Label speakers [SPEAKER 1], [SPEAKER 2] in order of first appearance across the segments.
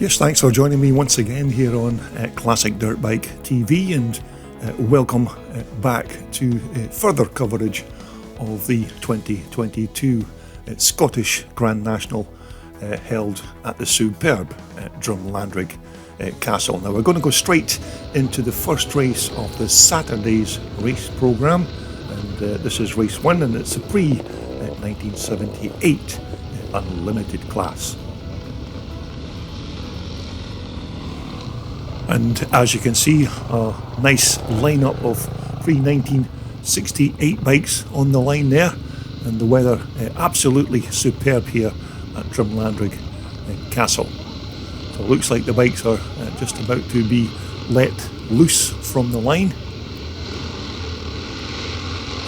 [SPEAKER 1] Yes, thanks for joining me once again here on Classic Dirt Bike TV, and welcome back to further coverage of the 2022 Scottish Grand National held at the superb Drumlanrig Castle. Now we're going to go straight into the first race of the Saturday's race programme, and this is race 1, and it's a pre-1978 unlimited class. And as you can see, a nice lineup of pre-1968 bikes on the line there, and the weather absolutely superb here at Drumlanrig Castle. So it looks like the bikes are just about to be let loose from the line.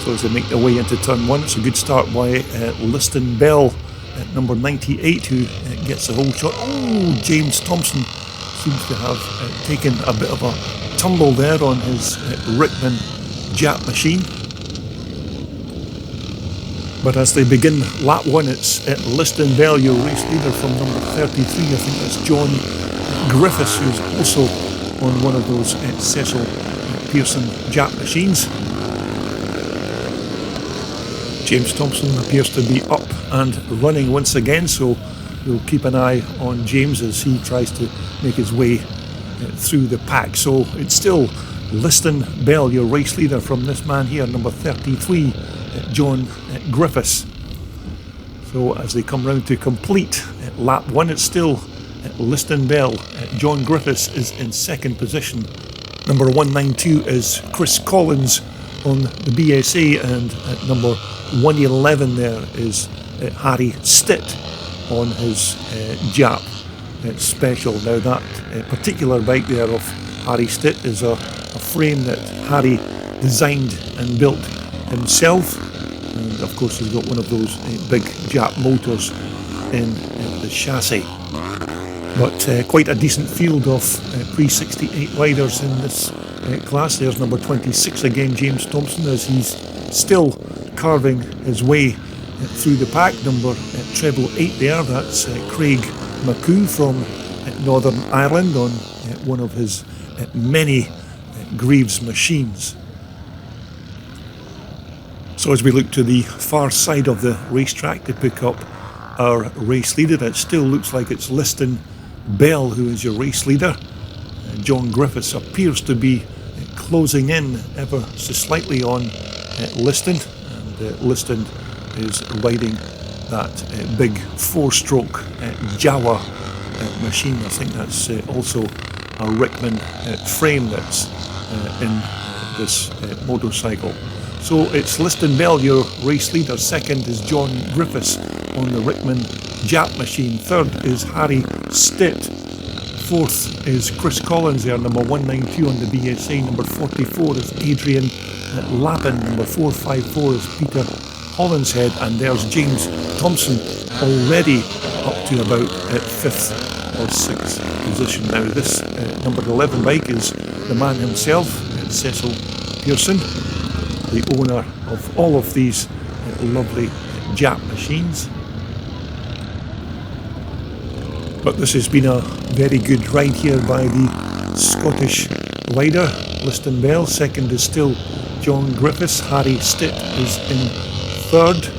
[SPEAKER 1] So as they make their way into turn 1, it's a good start by Liston Bell at number 98, who gets the whole shot. Oh, James Thompson seems to have taken a bit of a tumble there on his Rickman Jap machine. But as they begin lap 1, it's Liston Bell, your race leader, from number 33. I think that's John Griffiths, who's also on one of those Cecil Pearson Jap machines. James Thompson appears to be up and running once again, so we'll keep an eye on James as he tries to make his way through the pack. So it's still Liston Bell, your race leader, from this man here, number 33, John Griffiths. So as they come round to complete lap 1, it's still Liston Bell. John Griffiths is in second position. Number 192 is Chris Collins on the BSA, and at number 111 there is Harry Stitt on his Jap special. Now that particular bike there of Harry Stitt is a frame that Harry designed and built himself, and of course he's got one of those big Jap motors in the chassis. But quite a decent field of pre-68 riders in this class. There's number 26 again, James Thompson, as he's still carving his way through the pack. Number treble 8 there, that's Craig McCoo from Northern Ireland on one of his many Greaves machines. So as we look to the far side of the racetrack to pick up our race leader, it still looks like it's Liston Bell who is your race leader. John Griffiths appears to be closing in ever so slightly on Liston, and Liston is riding that big 4-stroke Jawa machine. I think that's also a Rickman frame that's in this motorcycle. So it's Liston Bell, your race leader. Second is John Griffiths on the Rickman Jap machine. Third is Harry Stitt. Fourth is Chris Collins there, number 192 on the BSA. Number 44 is Adrian Lappin. Number 454 is Peter Hollinshead, and there's James Thompson already up to about 5th or 6th position. Now this number 11 bike is the man himself, Cecil Pearson, the owner of all of these lovely Jap machines. But this has been a very good ride here by the Scottish rider, Liston Bell. Second is still John Griffiths. Harry Stitt is in third,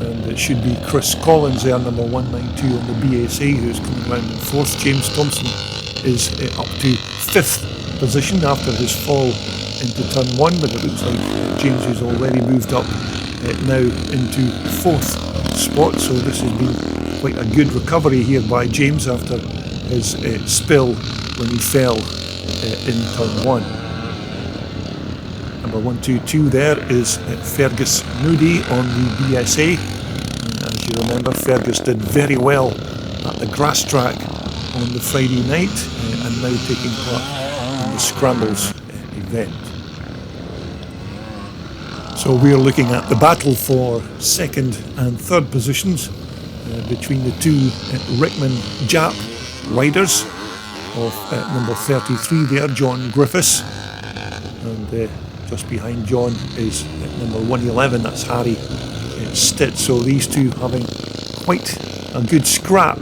[SPEAKER 1] and it should be Chris Collins there, number 192 on the BSA, who's coming round in fourth. James Thompson is up to 5th position after his fall into turn 1, but it looks like James has already moved up now into 4th spot. So this has been quite a good recovery here by James after his spill when he fell in turn 1. Number 122 there is Fergus Moody on the BSA. As you remember, Fergus did very well at the grass track on the Friday night, and now taking part in the Scrambles event. So we're looking at the battle for second and third positions between the two Rickman Jap riders of number 33 there, John Griffiths, and just behind John is number 111, that's Harry Stitt. So these two having quite a good scrap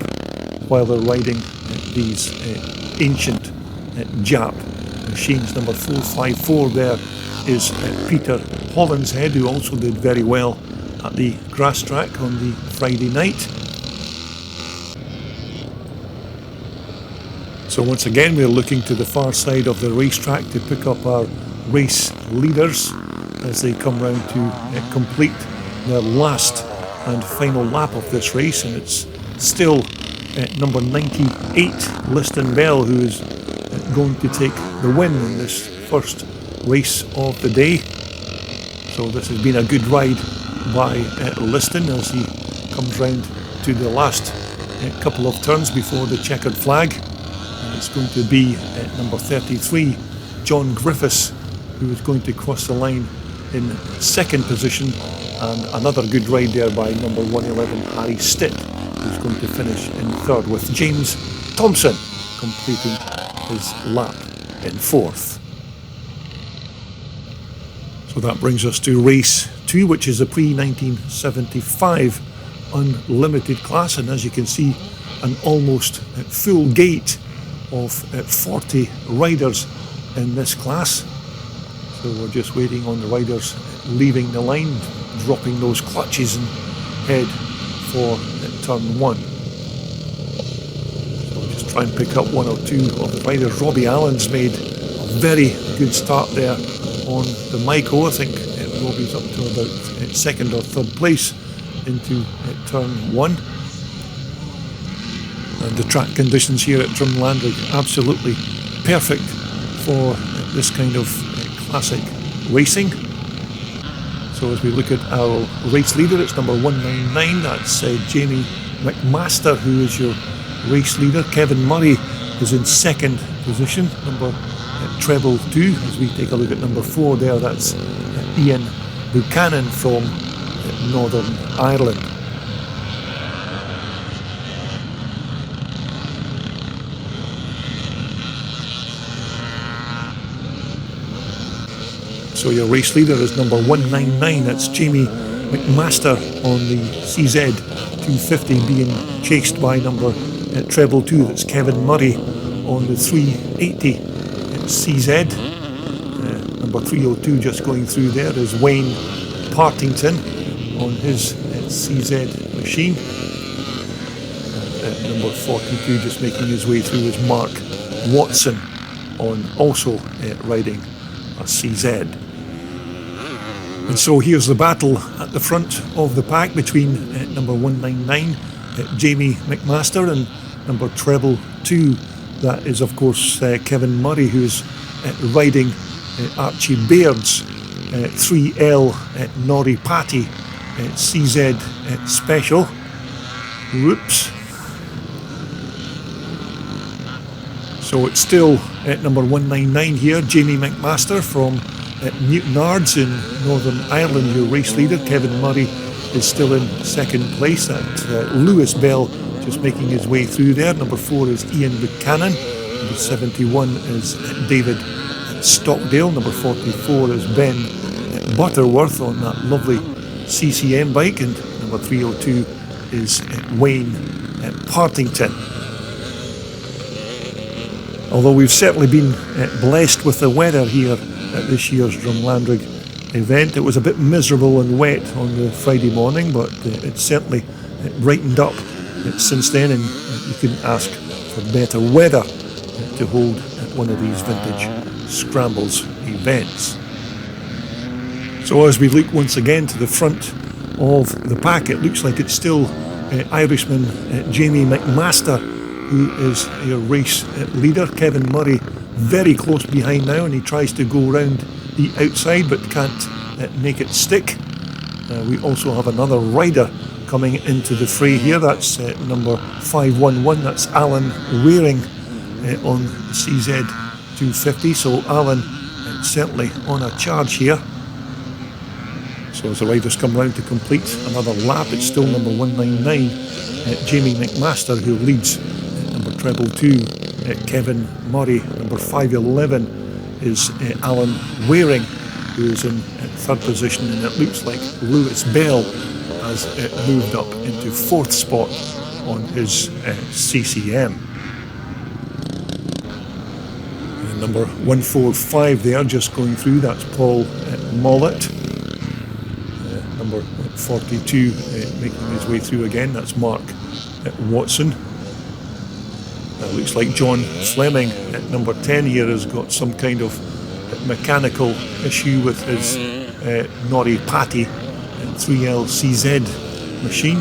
[SPEAKER 1] while they're riding these ancient Jap machines. Number 454 there is Peter Hollinshead, who also did very well at the grass track on the Friday night. So once again we're looking to the far side of the racetrack to pick up our race leaders as they come round to complete their last and final lap of this race, and it's still number 98 Liston Bell who is going to take the win in this first race of the day. So this has been a good ride by Liston as he comes round to the last couple of turns before the checkered flag, and it's going to be number 33 John Griffiths who is going to cross the line in second position, and another good ride there by number 111 Harry Stitt, who's going to finish in third, with James Thompson completing his lap in fourth. So that brings us to race 2, which is a pre-1975 unlimited class, and as you can see, an almost full gate of 40 riders in this class. So we're just waiting on the riders leaving the line, dropping those clutches and head for turn 1. So we'll just try and pick up one or two of the riders. Robbie Allen's made a very good start there on the Maiko. I think Robbie's up to about second or third place into turn 1. And the track conditions here at Drumlanrig absolutely perfect for this kind of classic racing. So as we look at our race leader, it's number 199, that's Jamie McMaster, who is your race leader. Kevin Murray is in second position, number treble 2. As we take a look at number 4 there, that's Ian Buchanan from Northern Ireland. So your race leader is number 199, that's Jamie McMaster on the CZ 250, being chased by number treble 2, that's Kevin Murray on the 380 CZ. Number 302 just going through there is Wayne Partington on his CZ machine. Number 42 just making his way through is Mark Watson on also riding a CZ. And so here's the battle at the front of the pack between number 199 Jamie McMaster and number treble 2. That is of course Kevin Murray, who's riding Archie Baird's 3L Nori Patty CZ Special. Whoops. So it's still number 199 here, Jamie McMaster from Newtonards in Northern Ireland, your race leader. Kevin Murray is still in second place. That Lewis Bell just making his way through there. Number 4 is Ian Buchanan. Number 71 is David Stockdale. Number 44 is Ben Butterworth on that lovely CCM bike. And number 302 is Wayne Partington. Although we've certainly been blessed with the weather here at this year's Drumlanrig event. It was a bit miserable and wet on the Friday morning, but it's certainly brightened up since then, and you couldn't ask for better weather to hold one of these vintage scrambles events. So as we look once again to the front of the pack, it looks like it's still Irishman Jamie McMaster who is your race leader. Kevin Murray very close behind now, and he tries to go round the outside but can't make it stick. We also have another rider coming into the fray here. That's number 511, that's Alan Waring on CZ 250. So Alan certainly on a charge here. So as the riders come round to complete another lap, it's still number 199 Jamie McMaster who leads. Number treble 2 Kevin Murray. Number 511 is Alan Waring, who is in third position, and it looks like Lewis Bell has moved up into fourth spot on his CCM. Number 145 there, just going through, that's Paul Mollett. Number 42 making his way through again, that's Mark Watson. Looks like John Fleming at number 10 here has got some kind of mechanical issue with his Nori Patty 3LCZ machine.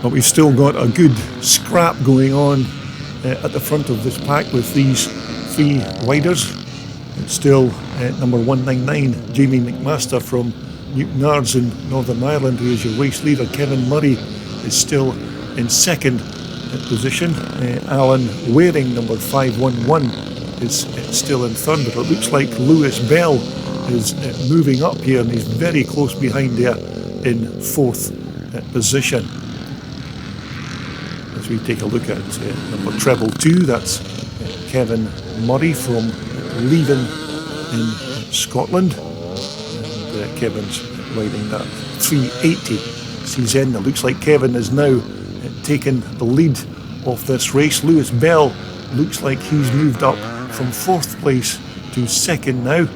[SPEAKER 1] But we've still got a good scrap going on at the front of this pack with these three riders. It's still number 199, Jamie McMaster from Newtonards in Northern Ireland, who is your race leader. Kevin Murray is still in second position. Alan Waring, number 511, is still in third, but it looks like Lewis Bell is moving up here, and he's very close behind there in fourth position. As we take a look at number treble 2, that's Kevin Murray from Leven in Scotland, and Kevin's riding that 380 CZ. It looks like Kevin is now taken the lead of this race. Lewis Bell looks like he's moved up from fourth place to second now.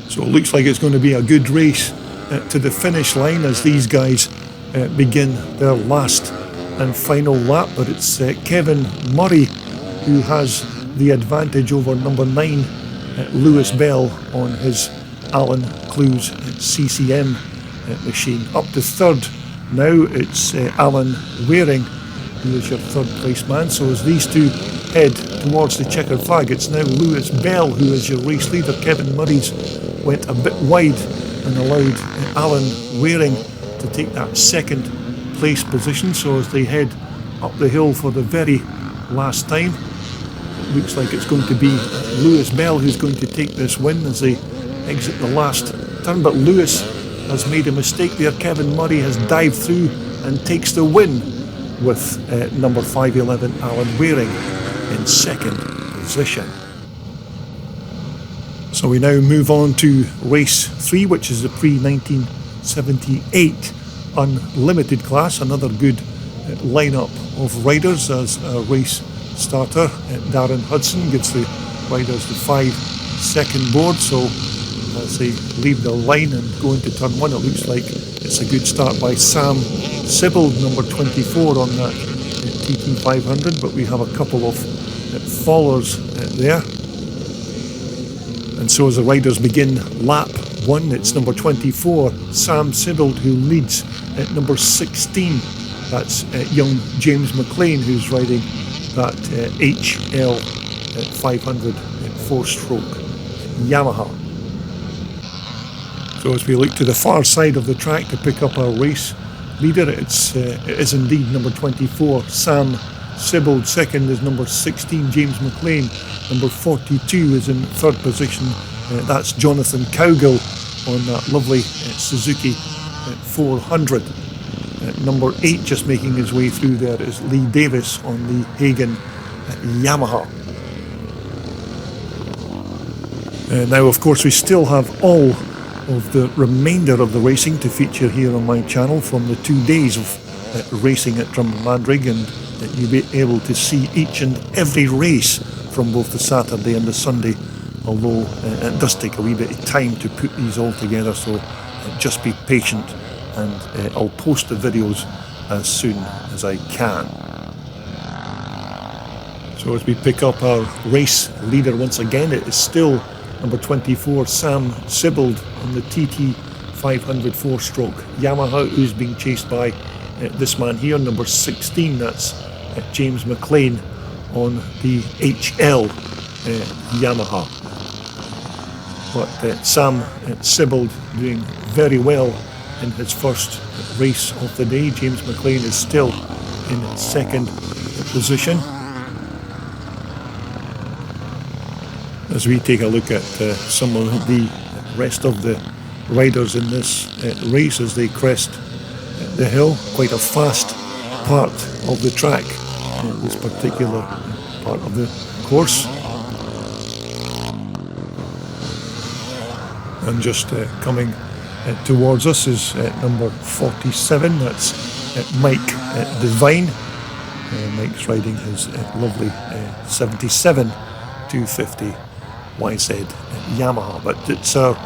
[SPEAKER 1] So it looks like it's going to be a good race to the finish line as these guys begin their last and final lap. But it's Kevin Murray who has the advantage over number 9 Lewis Bell on his Alan Clues CCM machine. Up to third now it's Alan Waring, who is your third place man. So as these two head towards the checkered flag, it's now Lewis Bell who is your race leader. Kevin Murray's went a bit wide and allowed Alan Waring to take that second place position. So as they head up the hill for the very last time, it looks like it's going to be Lewis Bell who's going to take this win as they exit the last turn. But Lewis has made a mistake there. Kevin Murray has dived through and takes the win with number 511 Alan Waring in second position. So we now move on to race 3, which is the pre-1978 unlimited class. Another good lineup of riders as a race starter. Darren Hudson gives the riders the 5-second board. So as they leave the line and go into turn 1, it looks like it's a good start by Sam Sibbald, number 24 on that TT 500, but we have a couple of followers there. And so as the riders begin lap 1, it's number 24, Sam Sibbald, who leads at number 16. That's young James McLean, who's riding that HL 500 4-stroke Yamaha. So as we look to the far side of the track to pick up our race leader, it is indeed number 24, Sam Sibbald. Second is number 16, James McLean. Number 42 is in third position. That's Jonathan Cowgill on that lovely Suzuki 400. Number 8 just making his way through there is Lee Davis on the Hagen Yamaha. Now of course we still have all of the remainder of the racing to feature here on my channel from the 2 days of racing at Drumlanrig, and you'll be able to see each and every race from both the Saturday and the Sunday, although it does take a wee bit of time to put these all together, so just be patient and I'll post the videos as soon as I can. So as we pick up our race leader once again, it is still number 24, Sam Sibbald on the TT 500 4-stroke Yamaha, who's being chased by this man here, number 16, that's James McLean on the HL Yamaha. But Sam Sibbald doing very well in his first race of the day. James McLean is still in second position. As we take a look at some of the rest of the riders in this race as they crest the hill, quite a fast part of the track, this particular part of the course. And just coming towards us is number 47. That's Mike Devine. Mike's riding his lovely 77 250 YZ Yamaha. But it's our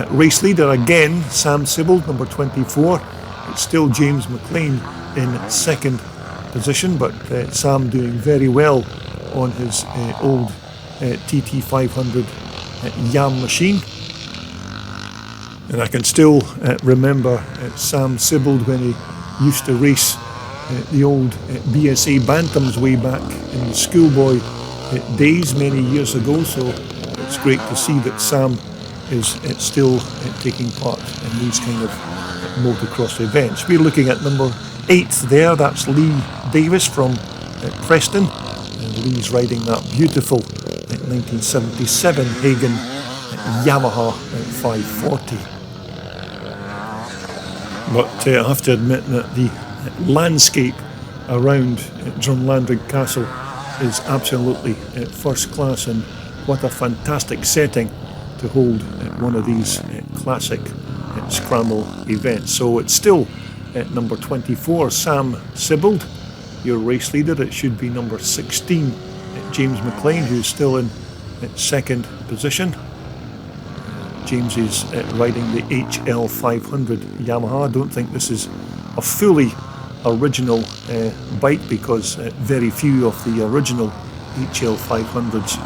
[SPEAKER 1] race leader again, Sam Sibbald, number 24. It's still James McLean in second position, but Sam doing very well on his old TT500 Yam machine. And I can still remember Sam Sibbald when he used to race the old BSA Bantams way back in the schoolboy days many years ago. So it's great to see that Sam is still taking part in these kind of motocross events. We're looking at number 8 there. That's Lee Davis from Preston. And Lee's riding that beautiful 1977 Hagen Yamaha 540. But I have to admit that the landscape around Drumlanrig Castle is absolutely first class, and what a fantastic setting to hold one of these classic scramble events. So it's still number 24, Sam Sibbald, your race leader. It should be number 16, James McLean, who's still in second position. James is riding the HL 500 Yamaha. I don't think this is a fully original bike, because very few of the original HL 500s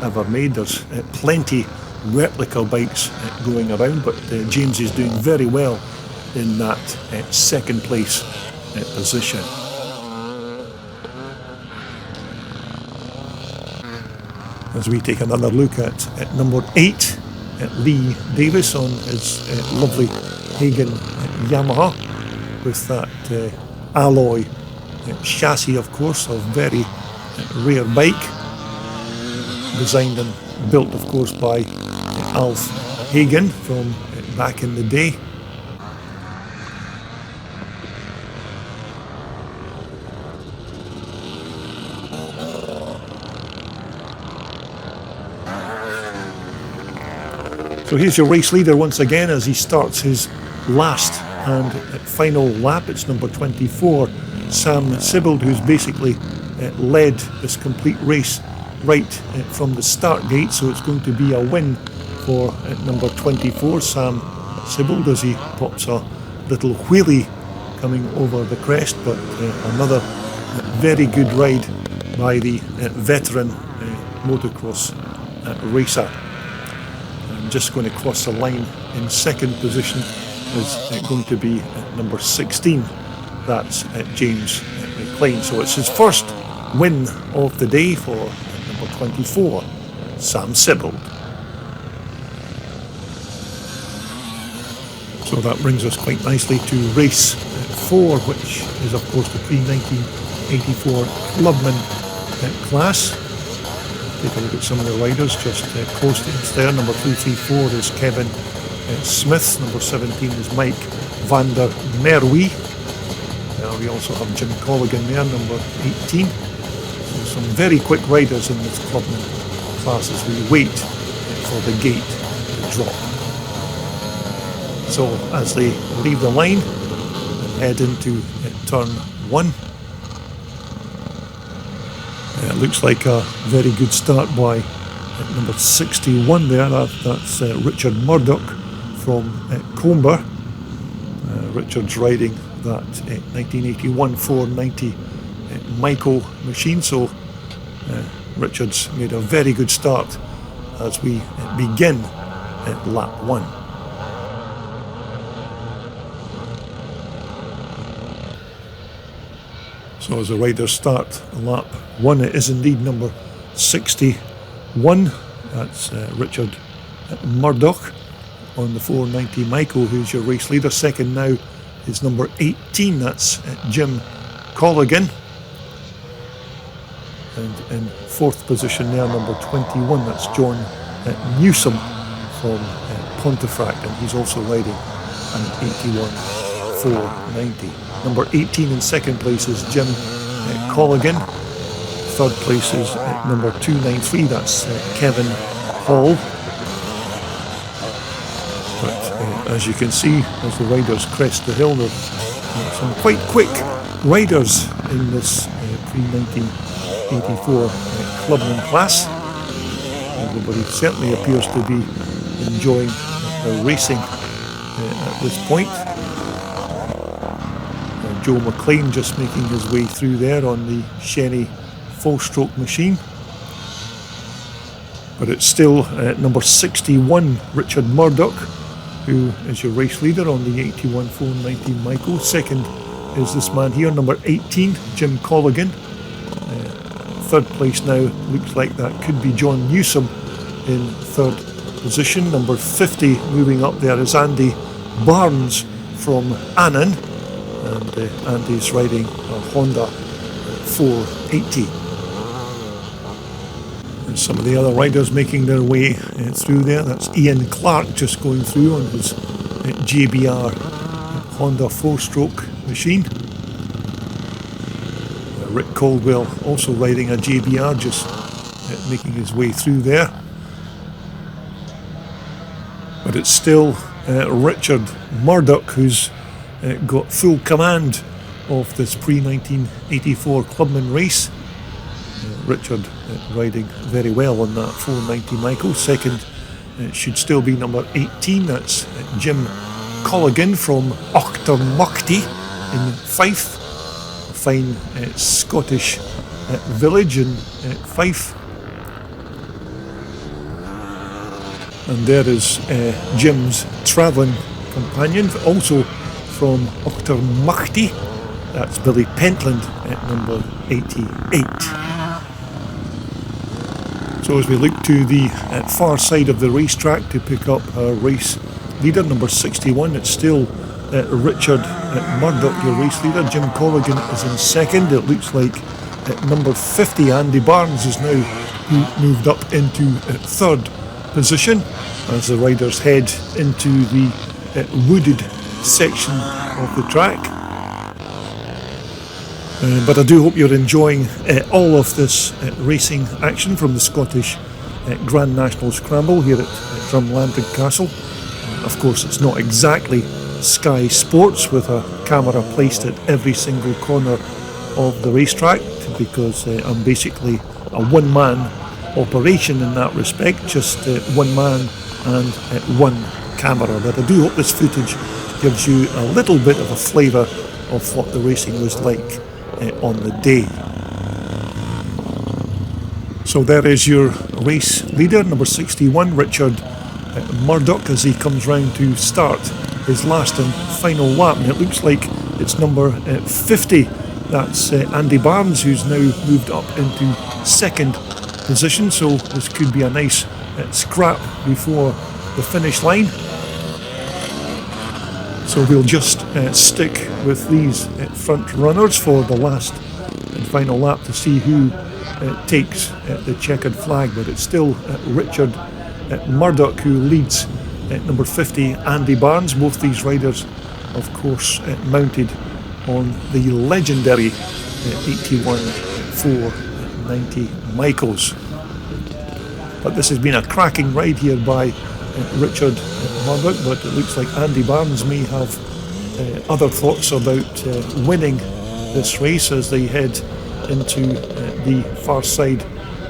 [SPEAKER 1] ever made. There's plenty replica bikes going around, but James is doing very well in that second place position. As we take another look at number 8, Lee Davis on his lovely Hagen Yamaha with that alloy chassis, of course, a very rare bike, designed and built, of course, by Alf Hagen from back in the day. So here's your race leader once again as he starts his last and final lap. It's number 24, Sam Sibbald, who's basically led this complete race right from the start gate. So it's going to be a win for number 24, Sam Sibbald, as he pops a little wheelie coming over the crest. But another very good ride by the veteran motocross racer. Just going to cross the line in second position is going to be number 16. That's James McLean. So it's his first win of the day for number 24, Sam Sibbald. So that brings us quite nicely to race 4, which is of course the pre-1984 clubman class. Take a look at some of the riders just close to us there. Number 234 is Kevin Smith. Number 17 is Mike van der Merwe. We also have Jim Colligan there, number 18. So some very quick riders in this clubman class as we wait for the gate to drop. So as they leave the line and head into turn 1, it looks like a very good start by number 61 there. That's Richard Murdoch from Comber. Richard's riding that 1981 490 Michael machine. So Richard's made a very good start as we begin at lap 1. So as the riders start lap 1, it is indeed number 61. That's Richard Murdoch on the 490 Michael, who's your race leader. Second now is number 18. That's Jim Colligan. And in fourth position there, number 21. That's John Newsom from Pontefract, and he's also riding an 81 490. Number 18 in second place is Jim Colligan. Third place is number 293, that's Kevin Hall. But as you can see, as the riders crest the hill, there are some quite quick riders in this pre-1984 clubman class. Everybody certainly appears to be enjoying racing at this point. Joe McLean just making his way through there on the Shenny 4-stroke machine. But it's still number 61, Richard Murdoch, who is your race leader on the 81 419 Michael. Second is this man here, number 18, Jim Colligan. Third place now looks like that could be John Newsom in third position. Number 50 moving up there is Andy Barnes from Annan, and Andy's riding a Honda 480. And some of the other riders making their way through there. That's Ian Clark just going through on his JBR Honda 4-stroke machine. Rick Caldwell also riding a JBR, just making his way through there. But it's still Richard Murdoch who's got full command of this pre-1984 clubman race. Richard riding very well on that 490 Michael. Second should still be number 18, that's Jim Colligan from Auchtermuchty in Fife. Fine Scottish village in Fife. And there is Jim's travelling companion, also from Auchtermuchty. That's Billy Pentland at number 88. So as we look to the far side of the racetrack to pick up our race leader, number 61, it's still Richard Murdoch, your race leader. Jim Colligan is in second. It looks like number 50, Andy Barnes, is now moved up into third position as the riders head into the wooded section of the track. But I do hope you're enjoying all of this racing action from the Scottish Grand National Scramble here at Drumlanrig Castle. Of course, it's not exactly Sky Sports with a camera placed at every single corner of the racetrack, because I'm basically a one-man operation in that respect, just one man and one camera. But I do hope this footage gives you a little bit of a flavour of what the racing was like on the day. So there is your race leader, number 61, Richard Murdoch, as he comes round to start his last and final lap. And it looks like it's number 50, that's Andy Barnes, who's now moved up into second position. So this could be a nice scrap before the finish line. So we'll just stick with these front runners for the last and final lap to see who takes the checkered flag. But it's still Richard Murdoch who leads number 50, Andy Barnes. Both these riders, of course, mounted on the legendary 81 490 Michaels. But this has been a cracking ride here by Richard Murdoch, but it looks like Andy Barnes may have other thoughts about winning this race as they head into the far side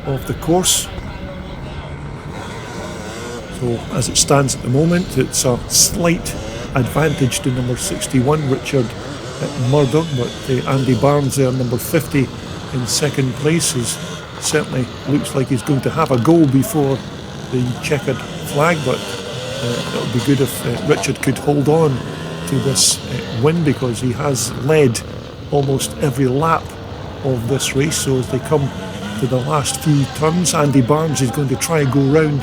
[SPEAKER 1] of the course. So as it stands at the moment, it's a slight advantage to number 61, Richard Murdoch, but Andy Barnes there, number 50, in second place, certainly looks like he's going to have a go before the checkered flag. But it would be good if Richard could hold on to this win, because he has led almost every lap of this race. So as they come to the last few turns, Andy Barnes is going to try and go round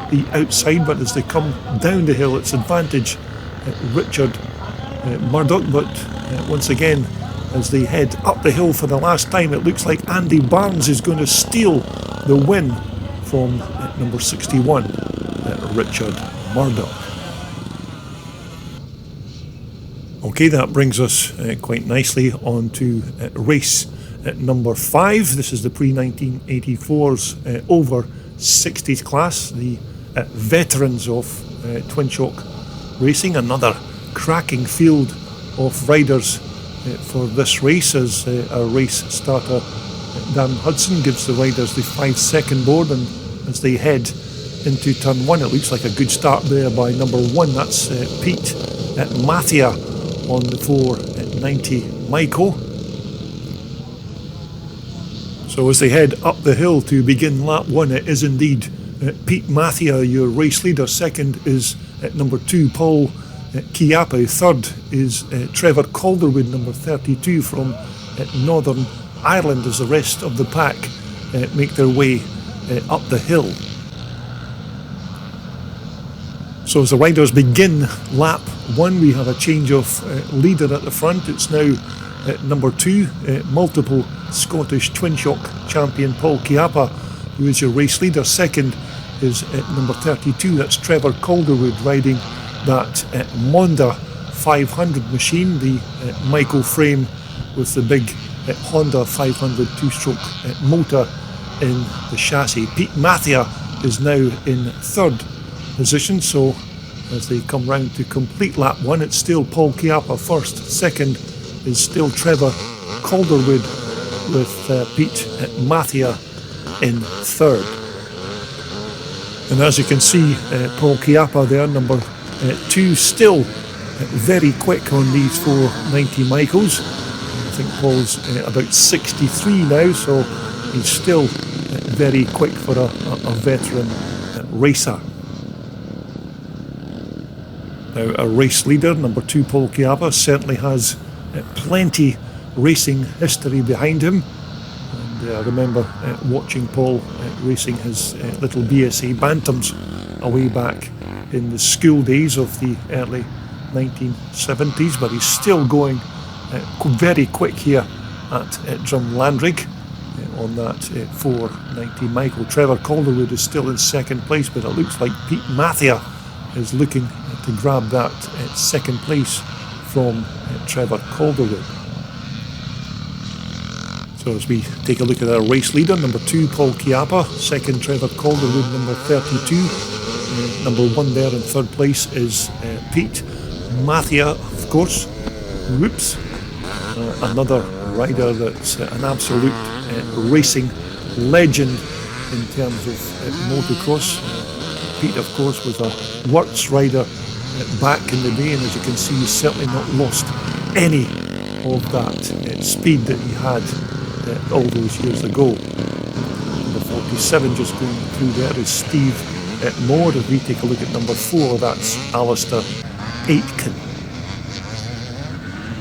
[SPEAKER 1] the outside, but as they come down the hill, it's advantage Richard Murdoch. But once again, as they head up the hill for the last time, it looks like Andy Barnes is going to steal the win from number 61, Richard Murdoch. Okay, that brings us quite nicely on to race number 5. This is the pre-1984's over 60s class, the veterans of Twin Shock racing. Another cracking field of riders for this race, as our race starter Dan Hudson gives the riders the 5-second board, and as they head into turn 1, it looks like a good start there by number 1. That's Pete Mathia on the 490 Michael. So as they head up the hill to begin lap 1, it is indeed Pete Mathia, your race leader. Second is number 2, Paul Chiappa. Third is Trevor Calderwood, number 32 from Northern Ireland, as the rest of the pack make their way up the hill. So as the riders begin lap 1, we have a change of leader at the front. It's now number 2, multiple Scottish twin shock champion Paul Chiappa, who is your race leader. Second is number 32, that's Trevor Calderwood, riding that Monda 500 machine, the Michael frame with the big Honda 500 two-stroke motor in the chassis. Pete Mathia is now in third position, so as they come round to complete lap 1, it's still Paul Chiappa first. Second is still Trevor Calderwood, with Pete Mathia in third. And as you can see, Paul Chiappa there, number 2, still very quick on these 490 Michaels. I think Paul's about 63 now, so he's still very quick for a veteran racer. Now, our race leader, number 2, Paul Chiappa, certainly has plenty racing history behind him. And I remember watching Paul racing his little BSA Bantams away back in the school days of the early 1970s, but he's still going very quick here at Drumlanrig on that 490 Michael. Trevor Calderwood is still in second place, but it looks like Pete Mathia is looking to grab that second place from Trevor Calderwood. So as we take a look at our race leader, number 2, Paul Chiappa. Second, Trevor Calderwood, number 32. Number 1 there in third place is Pete Mathia, of course. Whoops. Another rider that's an absolute racing legend in terms of motocross. Pete, of course, was a works rider back in the day, and as you can see, he's certainly not lost any of that speed that he had all those years ago. Number 47 just going through there is Steve Moore. If we take a look at number 4, that's Alistair Aitken.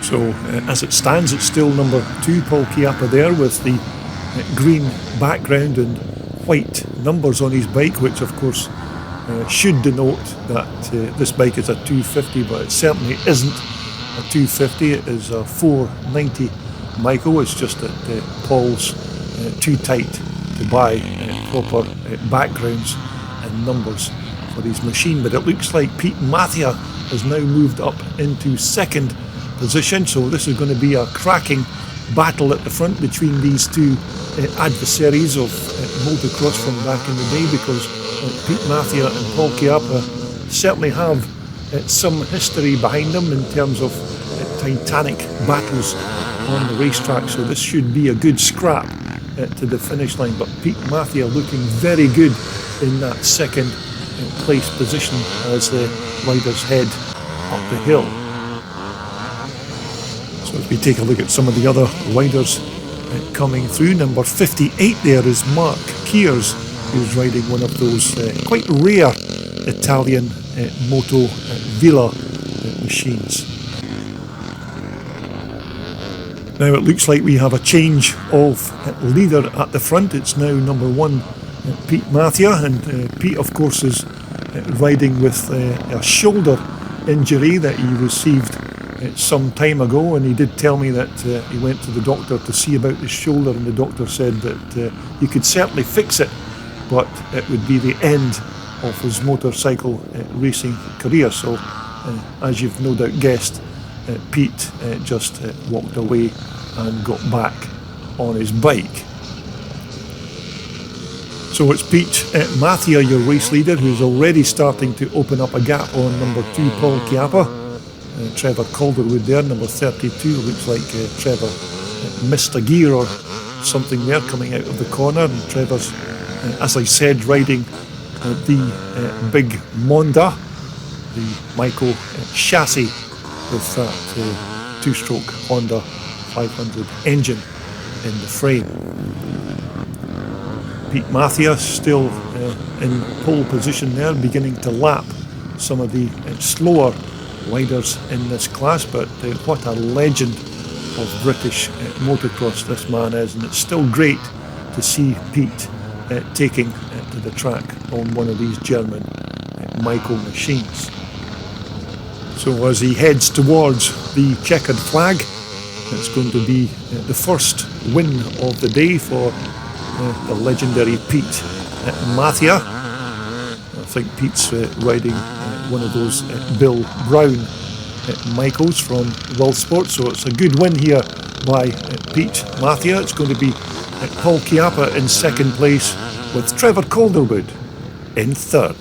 [SPEAKER 1] So as it stands, it's still number 2, Paul Chiappa there, with the green background and white numbers on his bike, which of course should denote that this bike is a 250, but it certainly isn't a 250. It is a 490 Michael. It's just that Paul's too tight to buy proper backgrounds and numbers for his machine. But it looks like Pete Mathia has now moved up into second position, so this is going to be a cracking battle at the front between these two adversaries of motocross from back in the day, because Pete Mathia and Paul Chiappa certainly have some history behind them in terms of titanic battles on the racetrack, so this should be a good scrap to the finish line. But Pete Mathia looking very good in that second place position as the riders head up the hill. So if we take a look at some of the other riders coming through, number 58 there is Mark Keers, who's riding one of those quite rare Italian Moto Villa machines. Now it looks like we have a change of leader at the front. It's now number 1, Pete Mathia, and Pete of course is riding with a shoulder injury that he received some time ago, and he did tell me that he went to the doctor to see about his shoulder, and the doctor said that he could certainly fix it, but it would be the end of his motorcycle racing career. So as you've no doubt guessed, Pete just walked away and got back on his bike. So it's Pete Mathia, your race leader, who's already starting to open up a gap on number 2, Paul Chiappa. Trevor Calderwood there, number 32. Looks like Trevor missed a gear or something there coming out of the corner. And Trevor's, as I said, riding the big Monda, the Michael chassis with that two-stroke Honda 500 engine in the frame. Pete Mathia still in pole position there, beginning to lap some of the slower riders in this class, but what a legend of British motocross this man is, and it's still great to see Pete taking to the track on one of these German Michael machines. So as he heads towards the checkered flag, it's going to be the first win of the day for the legendary Pete Mathia. I think Pete's riding one of those Bill Brown Michaels from World Sport, so it's a good win here by Pete Mathia. It's going to be Paul Chiappa in second place, with Trevor Calderwood in third.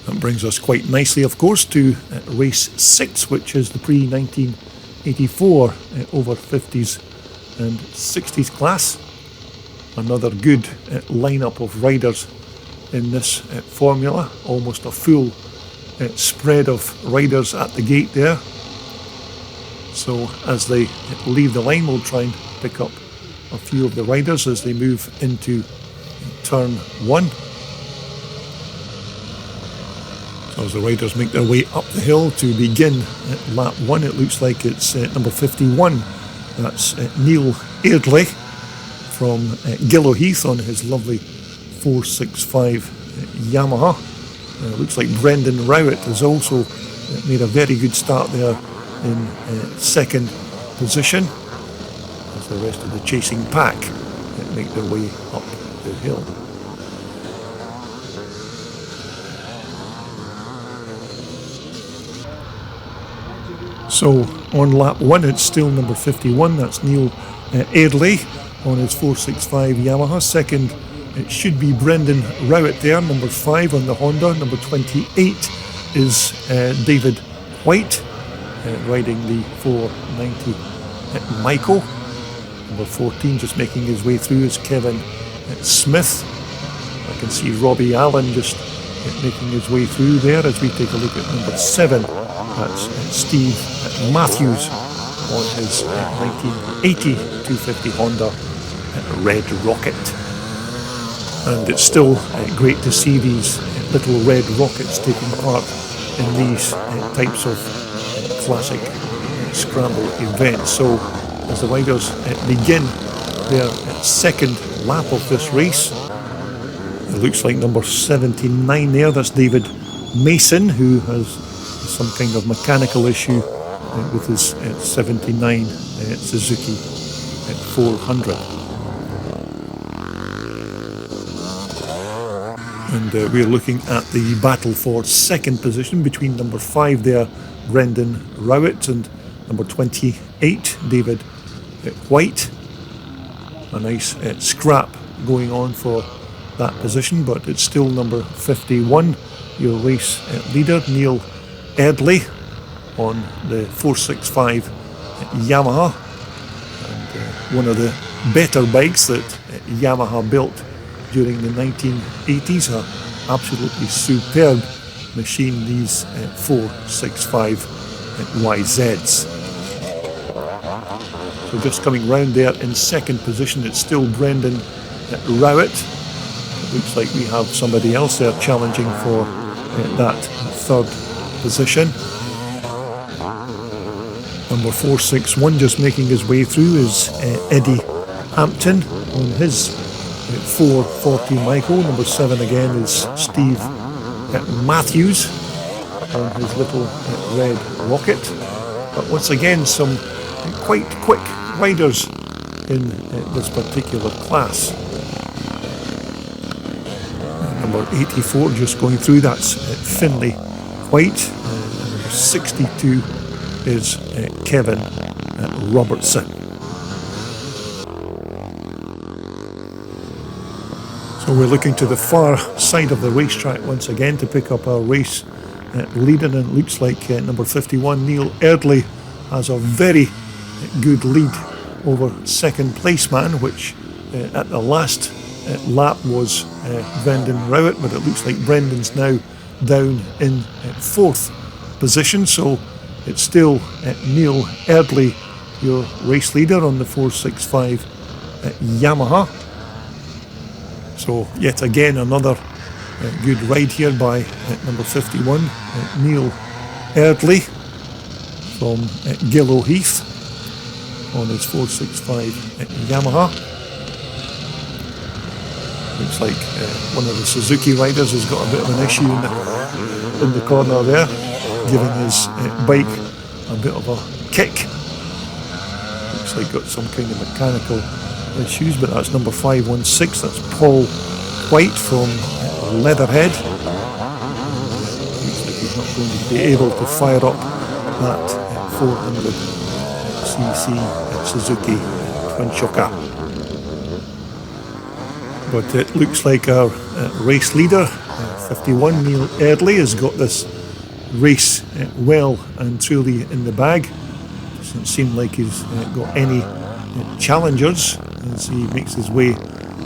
[SPEAKER 1] That brings us quite nicely, of course, to race 6, which is the pre-1984 over 50s and 60s class. Another good lineup of riders in this formula, almost a full spread of riders at the gate there. So as they leave the line, we'll try and pick up a few of the riders as they move into turn 1. So as the riders make their way up the hill to begin lap 1, it looks like it's number 51. That's Neil Airdley from Gillowheath on his lovely 465 Yamaha. Looks like Brendan Rowett has also made a very good start there in second position, as the rest of the chasing pack make their way up the hill. So on lap 1, it's still number 51, that's Neil Airdley on his 465 Yamaha. Second, it should be Brendan Rowett there, number 5 on the Honda. Number 28 is David White, riding the 490 Michael. Number 14 just making his way through is Kevin Smith. I can see Robbie Allen just making his way through there as we take a look at number 7. That's Steve Matthews on his 1980 250 Honda Red Rocket. And it's still great to see these little red rockets taking part in these types of classic scramble events. So as the riders begin their second lap of this race, it looks like number 79 there, that's David Mason, who has some kind of mechanical issue with his 79 Suzuki 400. And we're looking at the battle for second position between number 5 there, Brendan Rowett, and number 28, David White. A nice scrap going on for that position, but it's still number 51, your race leader, Neil Airdley, on the 465 Yamaha. And one of the better bikes that Yamaha built during the 1980s, an absolutely superb machine, these 465 YZs. So just coming round there in second position, it's still Brendan Rowett. It looks like we have somebody else there challenging for that third position. Number 461 just making his way through is Eddie Hampton on his 440 Michael. Number 7 again is Steve Matthews on his little red rocket. But once again, some quite quick riders in this particular class. Number 84 just going through, that's Finlay White. Number 62 is Kevin Robertson. So we're looking to the far side of the racetrack once again to pick up our race leader, and it looks like number 51 Neil Eardley has a very good lead over second place man, which at the last lap was Brendan Rowett, but it looks like Brendan's now down in fourth position, so it's still Neil Eardley, your race leader on the 465 Yamaha. So yet again another good ride here by number 51 Neil Eardley from Gillow Heath on his 465 Yamaha. Looks like one of the Suzuki riders has got a bit of an issue in the corner there, giving his bike a bit of a kick. Looks like got some kind of mechanical issues, but that's number 516, that's Paul White from Leatherhead. Looks like he's not going to be able to fire up that 400cc Suzuki Twin Shocker. But it looks like our race leader, 51 Neil Eardley, has got this race well and truly in the bag. Doesn't seem like he's got any challengers as he makes his way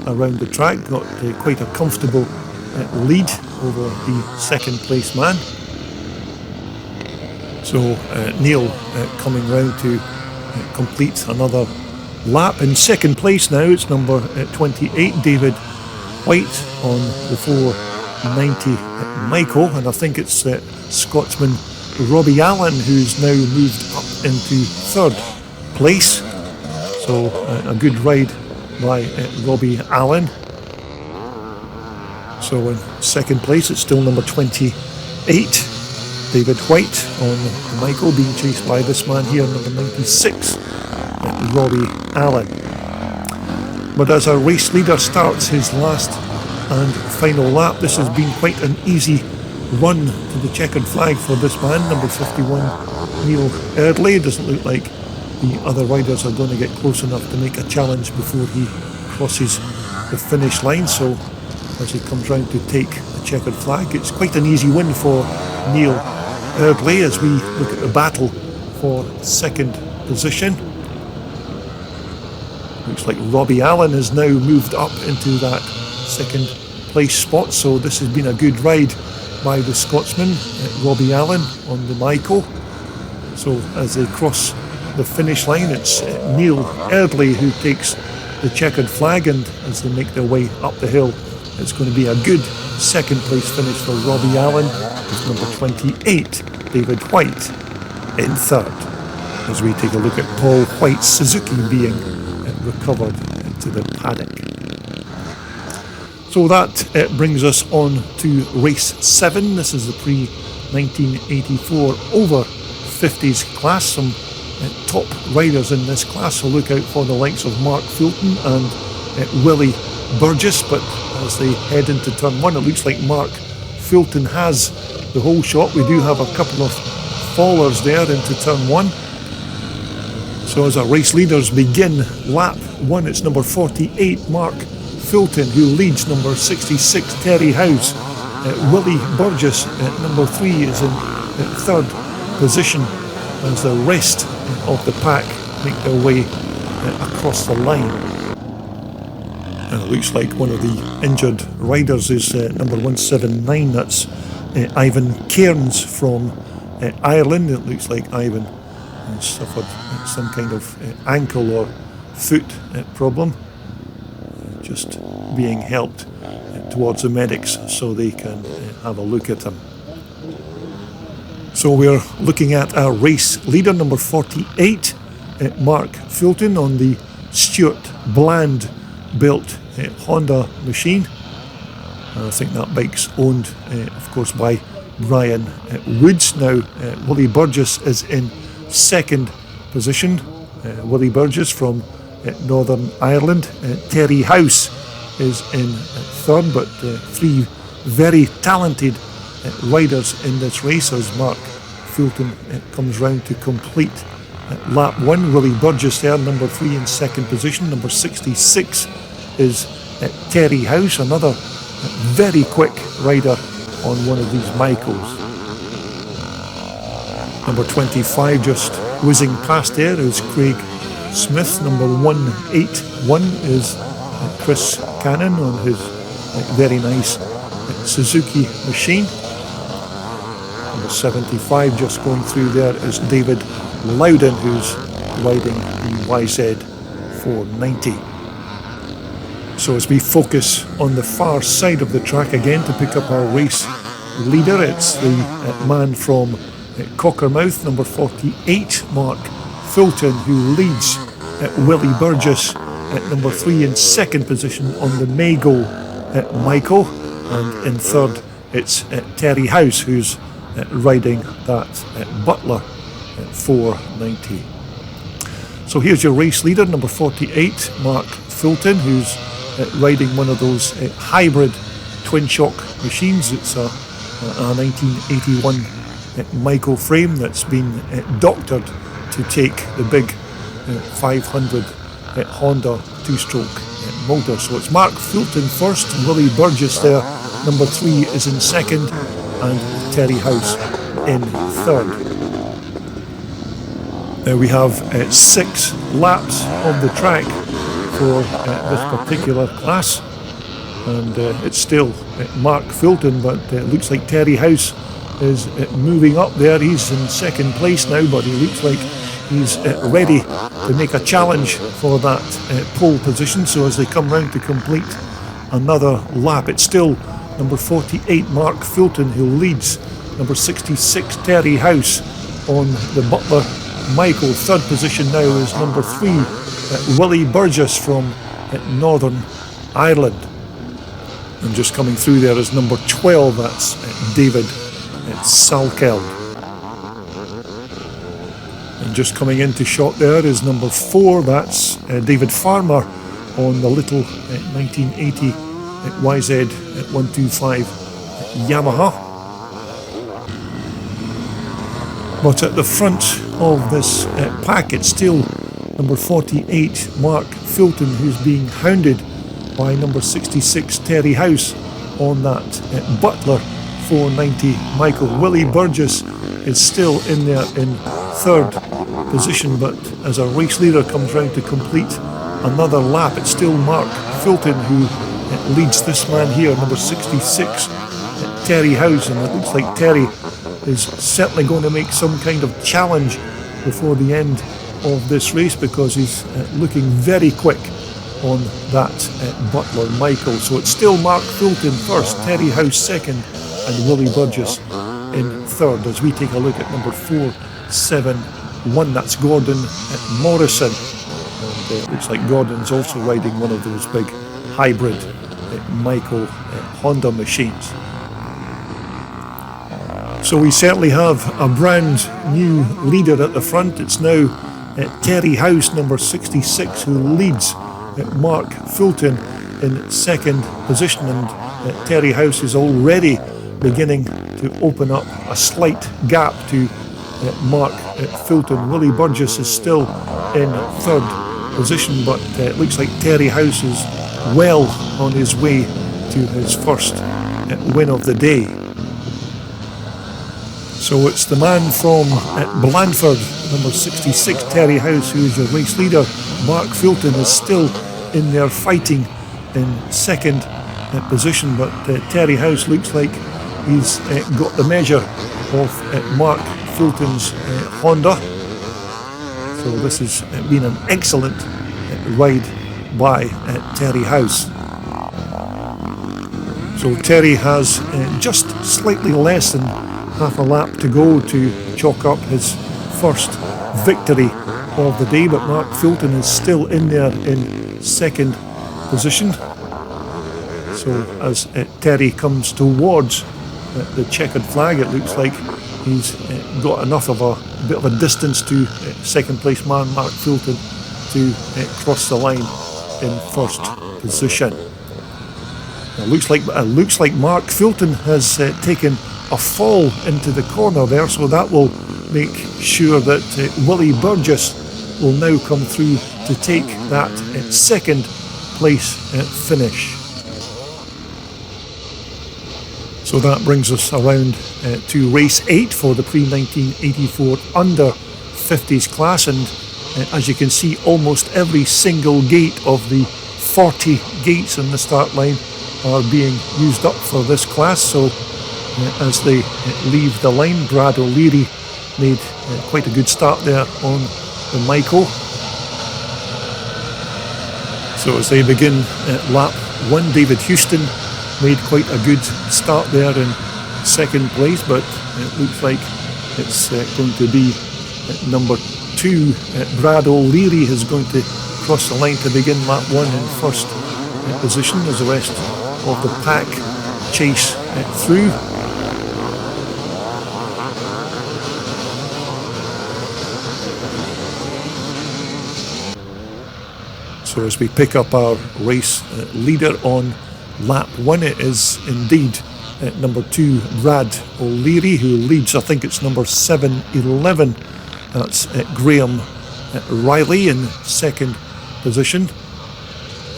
[SPEAKER 1] around the track. Got quite a comfortable lead over the second place man. So Neil coming round to complete another lap. In second place now, it's number 28 David White on the 490 Michael, and I think it's Scotsman Robbie Allen who's now moved up into third place. So a good ride by Robbie Allen. So in second place it's still number 28 David White on the Michael, being chased by this man here, number 96 Robbie Allen. But as our race leader starts his last and final lap, this has been quite an easy run to the checkered flag for this man, number 51 Neil Eardley. It doesn't look like the other riders are going to get close enough to make a challenge before he crosses the finish line. So as he comes round to take the checkered flag, it's quite an easy win for Neil Eardley as we look at the battle for second position. Looks like Robbie Allen has now moved up into that second place spot, so this has been a good ride by the Scotsman Robbie Allen on the Michael. So as they cross the finish line, it's Neil Eardley who takes the checkered flag, and as they make their way up the hill, it's going to be a good second place finish for Robbie Allen with number 28 David White in third, as we take a look at Paul White's Suzuki being recovered to the paddock. So that brings us on to race 7. This is the pre-1984 over 50s class. Some top riders in this class, so look out for the likes of Mark Fulton and Willie Burgess. But as they head into turn 1, it looks like Mark Fulton has the whole shot. We do have a couple of fallers there into turn 1. So as our race leaders begin lap 1, it's number 48 Mark Fulton who leads, number 66 Terry House. Willie Burgess at number 3 is in third position as the rest of the pack make their way across the line. And it looks like one of the injured riders is number 179, that's Ivan Cairns from Ireland. It looks like Ivan suffered some kind of ankle or foot problem, just being helped towards the medics so they can have a look at him. So we're looking at our race leader, number 48 Mark Fulton on the Stuart Bland built Honda machine. I think that bike's owned of course by Brian Woods. Now Willie Burgess is in second position. Willie Burgess from Northern Ireland. Terry House is in third, but three very talented riders in this race as Mark Fulton comes round to complete lap 1. Willie Burgess there, number 3 in second position. Number 66 is Terry House, another very quick rider on one of these Michaels. Number 25 just whizzing past there is Craig Smith. Number 181 is Chris Cannon on his very nice Suzuki machine. Number 75 just going through there is David Loudon, who's riding the YZ490. So as we focus on the far side of the track again to pick up our race leader, it's the man from Cockermouth, number 48, Mark Fulton, who leads Willie Burgess at number 3 in second position on the Mago Michael, and in third it's Terry House, who's riding that Butler 490. So here's your race leader, number 48, Mark Fulton, who's riding one of those hybrid twin shock machines. It's a 1981 Michael frame that's been doctored to take the big 500 Honda two-stroke motor. So it's Mark Fulton first, Willie Burgess there, number 3 is in second, and Terry House in third. Now we have 6 laps of the track for this particular class, and it's still Mark Fulton, but it looks like Terry House is moving up there. He's in second place now, but he looks like he's ready to make a challenge for that pole position. So as they come round to complete another lap, it's still number 48 Mark Fulton who leads. Number 66 Terry House on the Butler Michael. Third position now is number 3 Willie Burgess from Northern Ireland. And just coming through there is number 12, that's David Salkeld. And just coming into shot there is number 4, that's David Farmer on the little 1980 YZ125 Yamaha. But at the front of this pack, it's still number 48 Mark Fulton who's being hounded by number 66 Terry House on that Butler 490 Michael. Willie Burgess is still in there in third position, but as our race leader comes round to complete another lap, it's still Mark Fulton who leads this man here, number 66 Terry House, and it looks like Terry is certainly going to make some kind of challenge before the end of this race, because he's looking very quick on that Butler Michael. So it's still Mark Fulton first, Terry House second, and Willie Burgess in third, as we take a look at number 471, that's Gordon Morrison, and it looks like Gordon's also riding one of those big hybrid Michael Honda machines. So we certainly have a brand new leader at the front. It's now Terry House, number 66, who leads Mark Fulton in second position, and Terry House is already beginning to open up a slight gap to Mark Fulton. Willie Burgess is still in third position, but it looks like Terry House is well on his way to his first win of the day. So it's the man from Blandford, number 66, Terry House, who is your race leader. Mark Fulton is still in there fighting in second position, but Terry House looks like he's got the measure of Mark Fulton's Honda. So this has been an excellent ride by Terry House. So Terry has just slightly less than half a lap to go to chalk up his first victory of the day, but Mark Fulton is still in there in second position. So as Terry comes towards the checkered flag, it looks like he's got enough of a bit of a distance to second place man Mark Fulton to cross the line in first position. It looks like Mark Fulton has taken a fall into the corner there, so that will make sure that Willie Burgess will now come through to take that second place finish. So that brings us around to race 8 for the pre-1984 under 50s class, and as you can see, almost every single gate of the 40 gates in the start line are being used up for this class. So as they leave the line, Brad O'Leary made quite a good start there on the Michael. So as they begin lap 1, David Houston made quite a good start there in second place, but it looks like it's going to be number 2. Brad O'Leary is going to cross the line to begin lap 1 in first position as the rest of the pack chase through. So as we pick up our race leader on lap 1, it is indeed number 2, Brad O'Leary, who leads. I think it's number 711. That's Graham Riley in second position.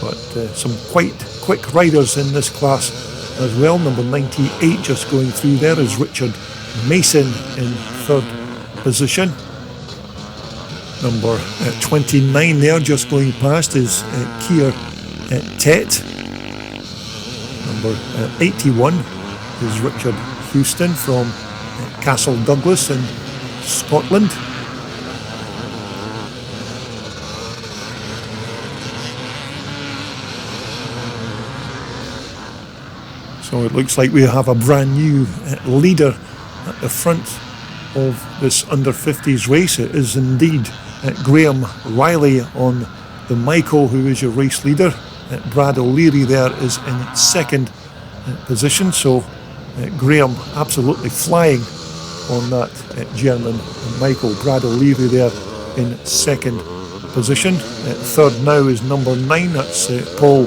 [SPEAKER 1] But some quite quick riders in this class as well. Number 98 just going through there is Richard Mason in third position. Number 29 there just going past is Keir Tet. Number 81 is Richard Houston from Castle Douglas in Scotland. So it looks like we have a brand new leader at the front of this under 50s race. It is indeed Graham Riley on the Michael, who is your race leader. Brad O'Leary there is in second position. So Graham absolutely flying on that German Michael. Brad O'Leary there in second position. Third now is number 9. That's Paul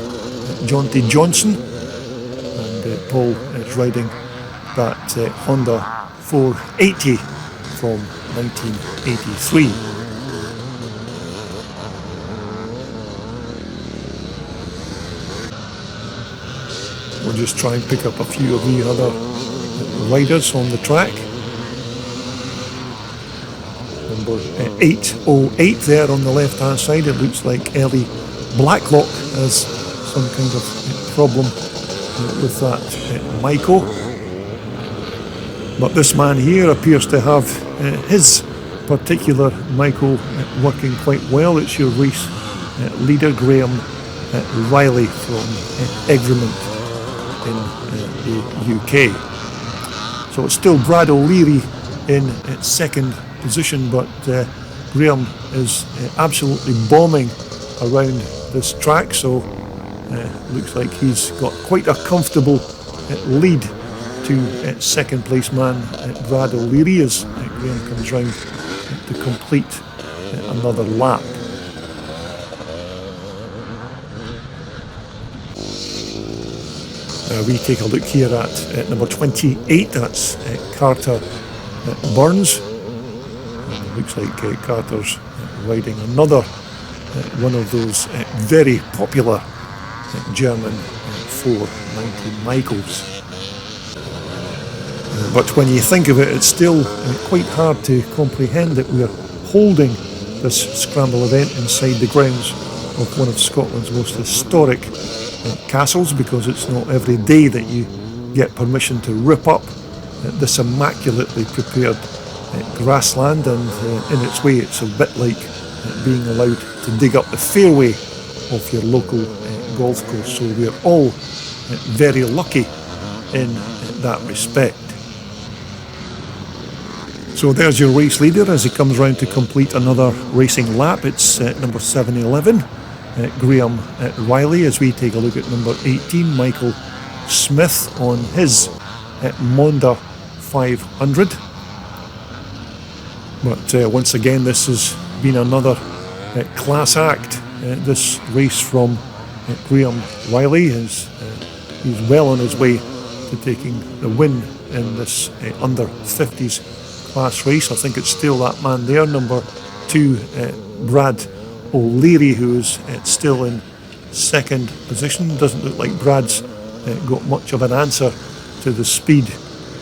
[SPEAKER 1] Jaunty Johnson. And Paul is riding that Honda 480 from 1983. We'll just try and pick up a few of the other riders on the track. Number 808 there on the left hand side. It looks like Ellie Blacklock has some kind of problem with that Michael. But this man here appears to have his particular Michael working quite well. It's your race leader, Graham Riley from Egremont in the UK. So it's still Brad O'Leary in second position, but Graham is absolutely bombing around this track. So looks like he's got quite a comfortable lead to second place man Brad O'Leary as Graham comes round to complete another lap. We take a look here at number 28. That's Carter Burns. And it looks like Carter's riding another one of those very popular German 490 Michaels. But when you think of it, it's still quite hard to comprehend that we are holding this scramble event inside the grounds of one of Scotland's most historic castles, because it's not every day that you get permission to rip up this immaculately prepared grassland, and in its way it's a bit like being allowed to dig up the fairway of your local golf course. So we're all very lucky in that respect. So there's your race leader as he comes round to complete another racing lap. It's number 711, Graham Riley, as we take a look at number 18, Michael Smith on his Monda 500. But once again, this has been another class act. This race from Graham Riley. He's well on his way to taking the win in this under 50s class race. I think it's still that man there, number 2, Brad O'Leary, who is still in second position. Doesn't look like Brad's got much of an answer to the speed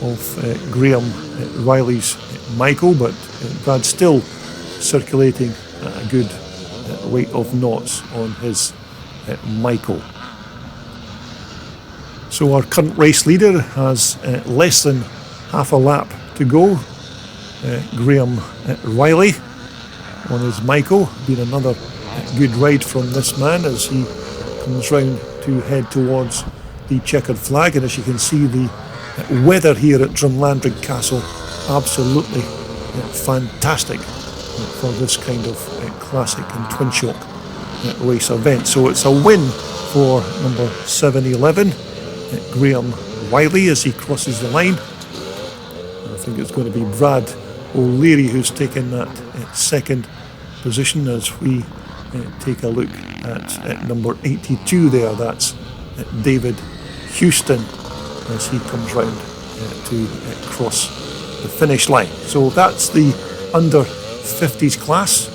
[SPEAKER 1] of Graham Riley's Michael, but Brad's still circulating at a good rate of knots on his Michael. So our current race leader has less than half a lap to go. Graham Riley on his Michael. Been another good ride from this man as he comes round to head towards the checkered flag. And as you can see, the weather here at Drumlanrig Castle absolutely fantastic for this kind of classic and twin shock race event. So it's a win for number 711, Graham Riley, as he crosses the line. I think it's going to be Brad O'Leary who's taken that second position as we take a look at number 82 there. That's David Houston as he comes round to cross the finish line. So that's the under 50s class.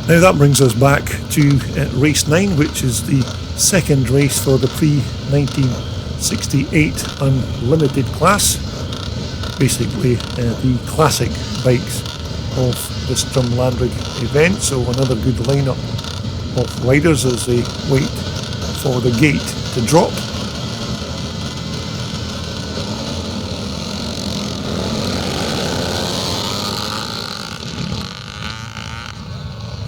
[SPEAKER 1] Now that brings us back to race 9, which is the second race for the pre-1968 Unlimited class. Basically the classic bikes of this Drumlanrig event. So another good lineup of riders as they wait for the gate to drop.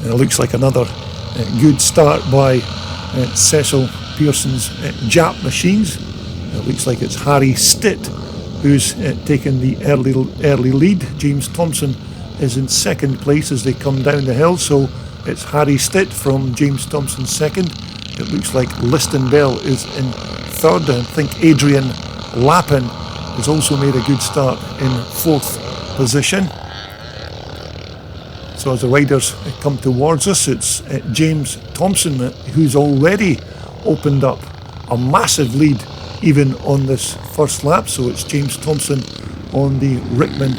[SPEAKER 1] And it looks like another good start by Cecil Pearson's Jap machines. It looks like it's Harry Stitt who's taken the early lead. James Thompson is in second place as they come down the hill, so it's Harry Stitt from James Thompson second. It looks like Liston Bell is in third. I think Adrian Lappin has also made a good start in fourth position. So as the riders come towards us, it's James Thompson who's already opened up a massive lead even on this first lap. So it's James Thompson on the Rickman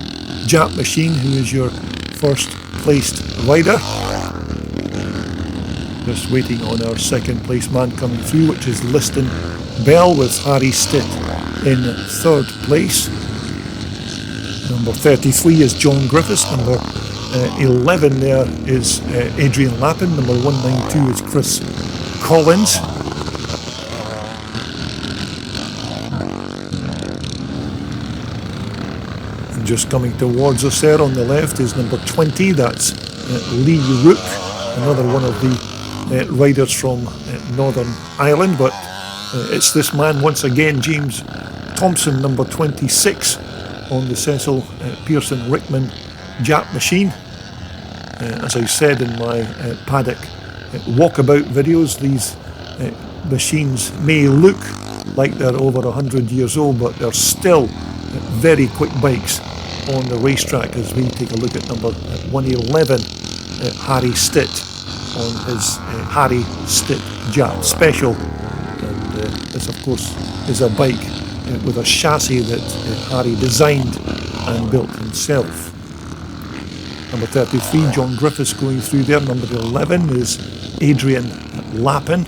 [SPEAKER 1] Jap machine who is your first placed rider. Just waiting on our second place man coming through, which is Liston Bell with Harry Stitt in third place. Number 33 is John Griffiths. Number 11 there is Adrian Lappin. Number 192 is Chris Collins. And just coming towards us there on the left is number 20. That's Lee Rook, another one of the riders from Northern Ireland, but it's this man once again, James Thompson, number 26 on the Cecil Pearson Rickman Jap machine. As I said in my paddock walkabout videos, these machines may look like they're over 100 years old, but they're still very quick bikes on the racetrack as we take a look at number 111, Harry Stitt on his Harry Stitt Jap Special. And this of course is a bike with a chassis that Harry designed and built himself. Number 33, John Griffiths going through there. Number 11 is Adrian Lappin.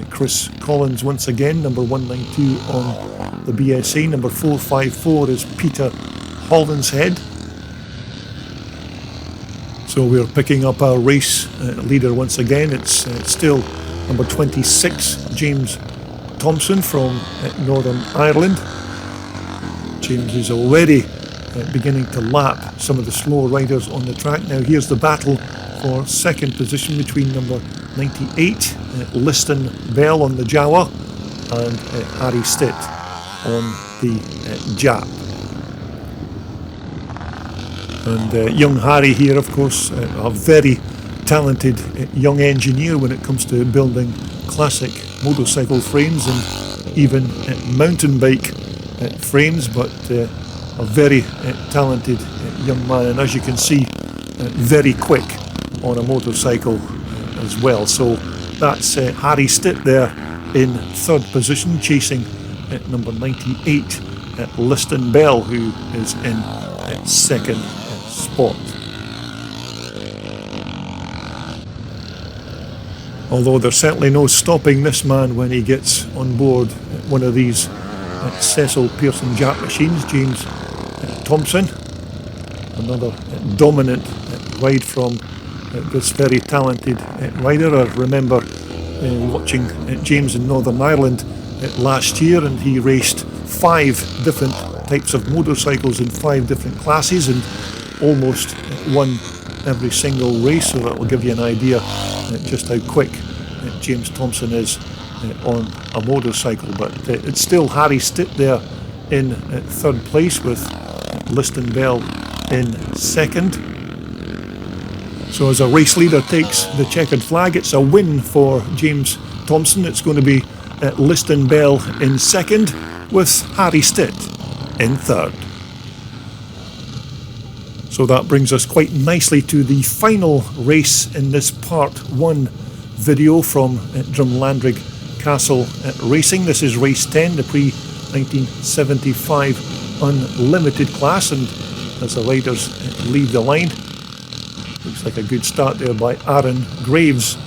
[SPEAKER 1] Chris Collins once again, number 192 on the BSA. Number 454 is Peter Hollinshead. So we're picking up our race leader once again. It's still number 26, James Thompson from Northern Ireland. James is already beginning to lap some of the slower riders on the track. Now here's the battle for second position between number 98, Liston Bell on the Jawa, and Harry Stitt on the Jap. And young Harry here, of course, a very talented young engineer when it comes to building classic motorcycle frames and even mountain bike frames, but a very talented young man, and as you can see, very quick on a motorcycle as well. So that's Harry Stitt there in third position, chasing number 98, Liston Bell, who is in second spot. Although there's certainly no stopping this man when he gets on board one of these Cecil Pearson Jap machines. James Thompson, another dominant ride from this very talented rider. I remember watching James in Northern Ireland last year, and he raced 5 different types of motorcycles in 5 different classes and almost won every single race, so that will give you an idea just how quick James Thompson is on a motorcycle. But it's still Harry Stitt there in 3rd place with Liston Bell in 2nd. So as a race leader takes the checkered flag, it's a win for James Thompson. It's going to be Liston Bell in 2nd with Harry Stitt in 3rd. So that brings us quite nicely to the final race in this part 1 video from Drumlanrig Castle Racing. This is race 10, the pre-1975 unlimited class, and as the riders leave the line, looks like a good start there by Aaron Graves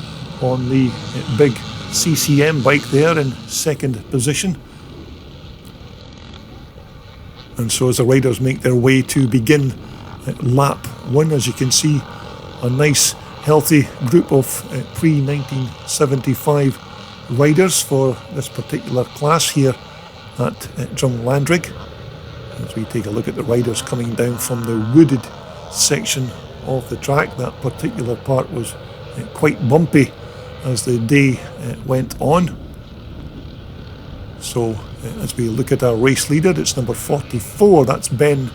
[SPEAKER 1] on the big CCM bike there in 2nd position. And so as the riders make their way to begin lap 1, as you can see, a nice healthy group of pre-1975 riders for this particular class here at Drumlanrig. As we take a look at the riders coming down from the wooded section of the track, that particular part was quite bumpy as the day went on. So as we look at our race leader, it's number 44, that's Ben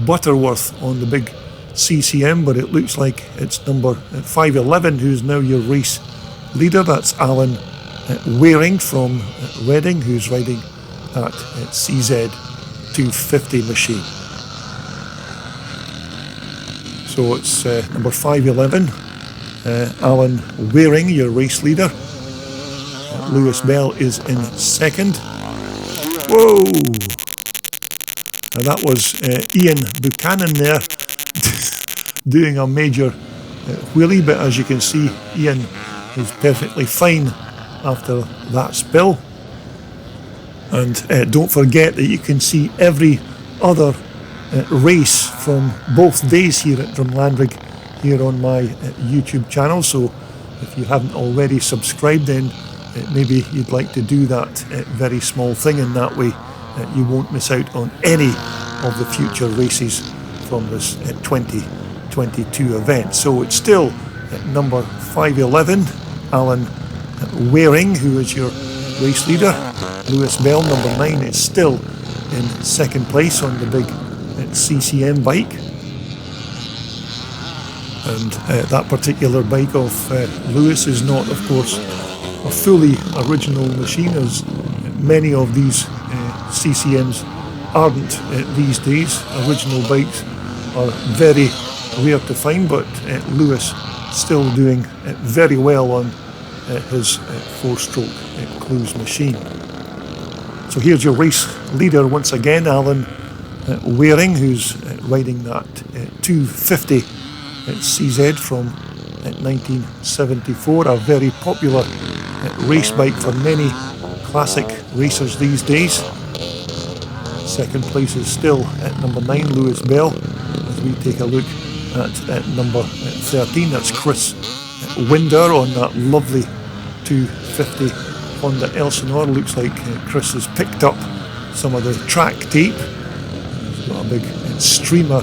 [SPEAKER 1] Butterworth on the big CCM, but it looks like it's number 511 who's now your race leader. That's Alan Waring from Reading, who's riding that CZ 250 machine. So it's number 511, Alan Waring, your race leader. Lewis Bell is in 2nd. Whoa! And that was Ian Buchanan there doing a major wheelie, but as you can see, Ian is perfectly fine after that spill. And don't forget that you can see every other race from both days here at Drumlanrig here on my YouTube channel. So if you haven't already subscribed, then maybe you'd like to do that very small thing, and that way you won't miss out on any of the future races from this 2022 event. So it's still number 511, Alan Waring, who is your race leader. Lewis Bell, number 9, is still in 2nd place on the big CCM bike. And that particular bike of Lewis is not, of course, a fully original machine, as many of these CCMs aren't these days. Original bikes are very rare to find, but Lewis still doing very well on his 4-stroke cruise machine. So here's your race leader once again, Alan Waring, who's riding that 250 CZ from 1974, a very popular race bike for many classic racers these days. 2nd place is still at number 9, Lewis Bell. As we take a look at number 13, that's Chris Winder on that lovely 250 Honda Elsinore. Looks like Chris has picked up some of the track tape. He's got a big streamer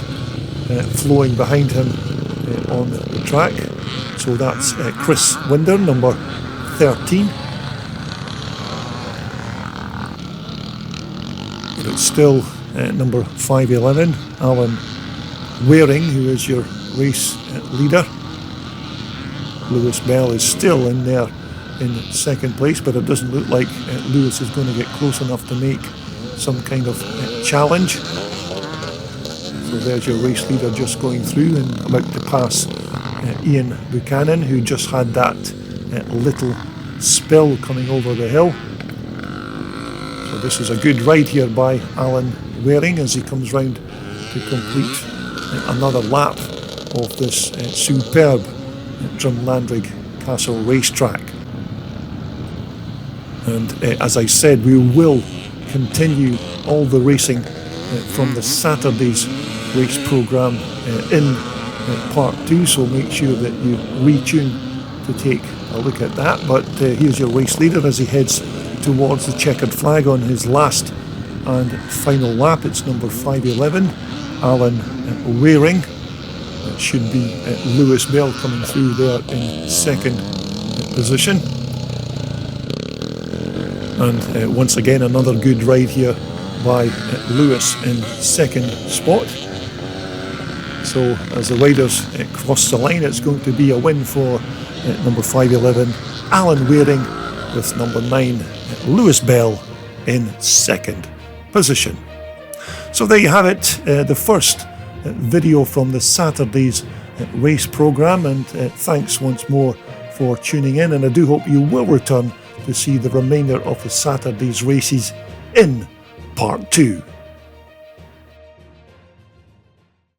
[SPEAKER 1] flowing behind him on the track. So that's Chris Winder, number 13. But it's still number 511, Alan Waring, who is your race leader. Lewis Bell is still in there in 2nd place, but it doesn't look like Lewis is going to get close enough to make some kind of challenge. So there's your race leader just going through and about to pass Ian Buchanan, who just had that little spill coming over the hill. So this is a good ride here by Alan Waring as he comes round to complete another lap of this superb Drumlanrig Castle racetrack. And as I said, we will continue all the racing from the Saturday's race programme in part 2, so make sure that you retune to take a look at that. But here's your race leader as he heads towards the checkered flag on his last and final lap. It's number 511, Alan Waring. It should be Lewis Bell coming through there in second position. And once again, another good ride here by Lewis in second spot. So as the riders cross the line, it's going to be a win for number 511, Alan Waring, with number 9, Lewis Bell in second position. So there you have it, the first video from the Saturday's race programme, and thanks once more for tuning in, and I do hope you will return to see the remainder of the Saturday's races in part 2.